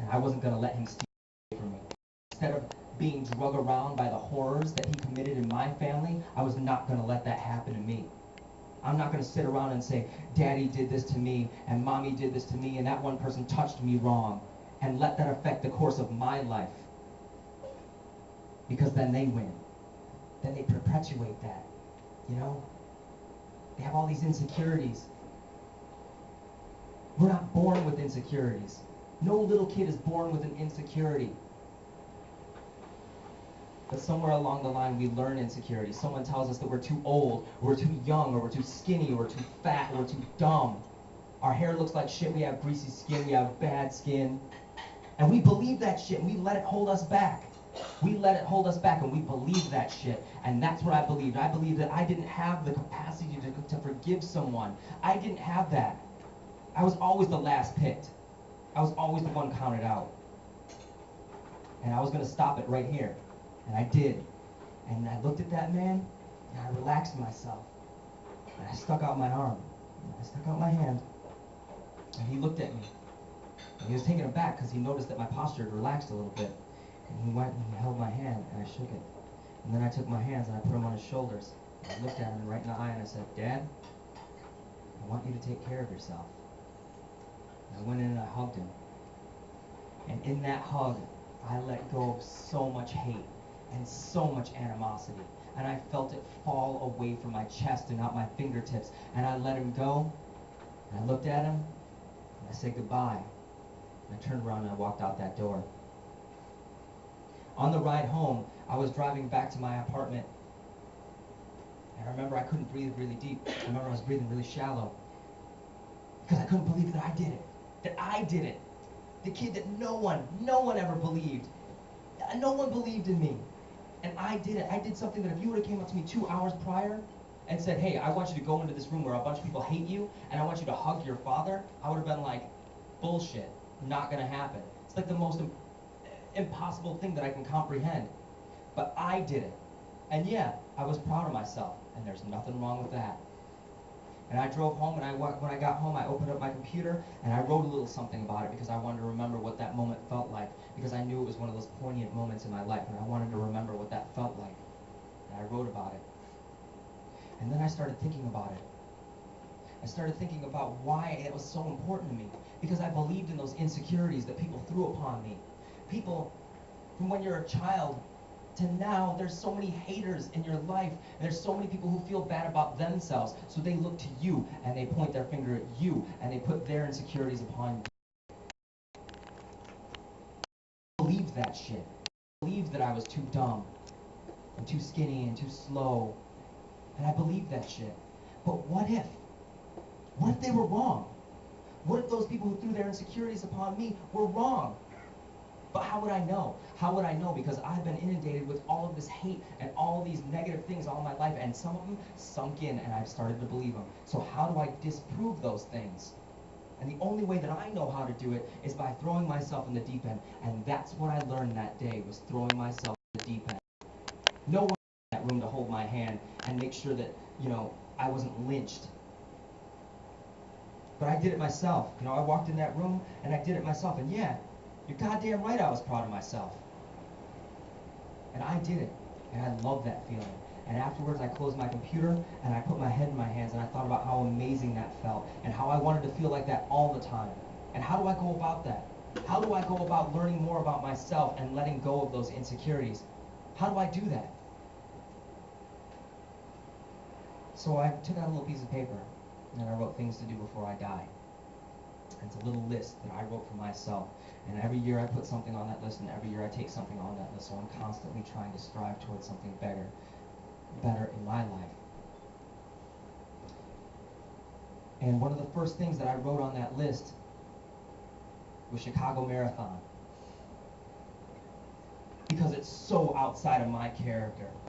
and I wasn't going to let him steal away from me. Instead of being drug around by the horrors that he committed in my family, I was not going to let that happen to me. I'm not going to sit around and say, Daddy did this to me, and Mommy did this to me, and that one person touched me wrong, and let that affect the course of my life. Because then they win. Then they perpetuate that, you know? They have all these insecurities. We're not born with insecurities. No little kid is born with an insecurity. But somewhere along the line, we learn insecurity. Someone tells us that we're too old, or we're too young, or we're too skinny, or we're too fat, or we're too dumb. Our hair looks like shit, we have greasy skin, we have bad skin. And we believe that shit, and we let it hold us back. We let it hold us back, and we believe that shit. And that's what I believed. I believed that I didn't have the capacity to forgive someone. I didn't have that. I was always the last picked. I was always the one counted out. And I was going to stop it right here. And I did. And I looked at that man, and I relaxed myself. And I stuck out my arm. And I stuck out my hand. And he looked at me. And he was taken aback because he noticed that my posture had relaxed a little bit. And he went and he held my hand, and I shook it. And then I took my hands and I put them on his shoulders. And I looked at him right in the eye and I said, Dad, I want you to take care of yourself. And I went in and I hugged him. And in that hug, I let go of so much hate and so much animosity. And I felt it fall away from my chest and out my fingertips. And I let him go. And I looked at him. And I said goodbye. And I turned around and I walked out that door. On the ride home, I was driving back to my apartment. And I remember I couldn't breathe really deep. I remember I was breathing really shallow. Because I couldn't believe that I did it. That I did it. The kid that no one ever believed. No one believed in me. And I did it. I did something that if you would have came up to me 2 hours prior and said, hey, I want you to go into this room where a bunch of people hate you, and I want you to hug your father, I would have been like, bullshit. Not going to happen. It's like the most impossible thing that I can comprehend. But I did it. And yeah, I was proud of myself. And there's nothing wrong with that. And I drove home, and when I got home, I opened up my computer, and I wrote a little something about it because I wanted to remember what that moment felt like, because I knew it was one of those poignant moments in my life, and I wanted to remember what that felt like. And I wrote about it. And then I started thinking about it. I started thinking about why it was so important to me, because I believed in those insecurities that people threw upon me. People, from when you're a child to now, there's so many haters in your life, and there's so many people who feel bad about themselves, so they look to you, and they point their finger at you, and they put their insecurities upon you. I believed that shit. I believed that I was too dumb, and too skinny, and too slow, and I believed that shit. But what if? What if they were wrong? What if those people who threw their insecurities upon me were wrong? But how would I know? How would I know? Because I've been inundated with all of this hate and all these negative things all my life, and some of them sunk in, and I've started to believe them. So how do I disprove those things? And the only way that I know how to do it is by throwing myself in the deep end. And that's what I learned that day, was throwing myself in the deep end. No one in that room to hold my hand and make sure that, I wasn't lynched. But I did it myself. I walked in that room and I did it myself. And yeah, you're goddamn right, I was proud of myself. And I did it. And I love that feeling. And afterwards, I closed my computer and I put my head in my hands and I thought about how amazing that felt and how I wanted to feel like that all the time. And how do I go about that? How do I go about learning more about myself and letting go of those insecurities? How do I do that? So I took out a little piece of paper and I wrote things to do before I die. And it's a little list that I wrote for myself. And every year I put something on that list, and every year I take something on that list. So I'm constantly trying to strive towards something better in my life. And one of the first things that I wrote on that list was Chicago Marathon. Because it's so outside of my character.